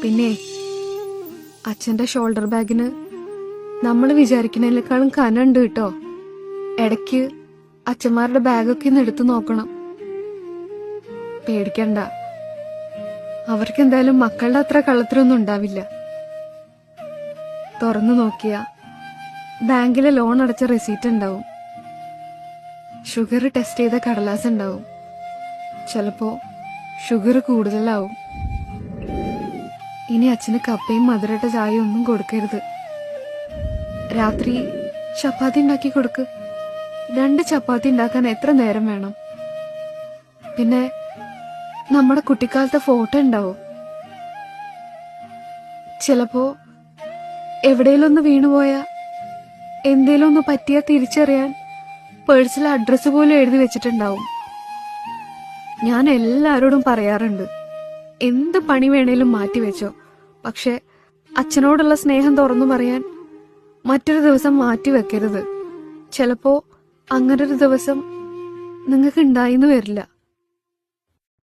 പിന്നെ അച്ഛന്റെ ഷോൾഡർ ബാഗിന് നമ്മൾ വിചാരിക്കുന്നതിനേക്കാളും കനമുണ്ട് കേട്ടോ. ഇടയ്ക്ക് അച്ഛന്മാരുടെ ബാഗൊക്കെ ഒന്ന് എടുത്തു നോക്കണം. പേടിക്കണ്ട, അവർക്ക് എന്തായാലും മക്കളുടെ അത്ര കള്ളത്തിലൊന്നും ഉണ്ടാവില്ല. തുറന്നു നോക്കിയ ബാങ്കിലെ ലോൺ അടച്ച റെസീറ്റ് ഉണ്ടാവും, ഷുഗർ ടെസ്റ്റ് ചെയ്ത കടലാസ് ഉണ്ടാവും, ചിലപ്പോ ഷുഗർ കൂടുതലാവും. ഇനി അച്ഛന് കപ്പയും മധുരട്ട ചായയും ഒന്നും കൊടുക്കരുത്. രാത്രി ചപ്പാത്തി ഉണ്ടാക്കി കൊടുക്ക്. 2 ചപ്പാത്തി ഉണ്ടാക്കാൻ എത്ര നേരം വേണം? പിന്നെ നമ്മുടെ കുട്ടിക്കാലത്തെ ഫോട്ടോ ഉണ്ടാവും. ചിലപ്പോ എവിടെയെങ്കിലും ഒന്ന് വീണുപോയാ, എന്തേലും ഒന്ന് പറ്റിയാ തിരിച്ചറിയാൻ പേഴ്സിലെ അഡ്രസ്സ് പോലും എഴുതി വെച്ചിട്ടുണ്ടാവും. ഞാൻ എല്ലാരോടും പറയാറുണ്ട്, എന്ത് പണി വേണേലും മാറ്റിവെച്ചോ, പക്ഷെ അച്ഛനോടുള്ള സ്നേഹം തുറന്നു പറയാൻ മറ്റൊരു ദിവസം മാറ്റിവെക്കരുത്. ചിലപ്പോ അങ്ങനൊരു ദിവസം നിങ്ങൾക്ക് ഉണ്ടായിന്ന് വരില്ല.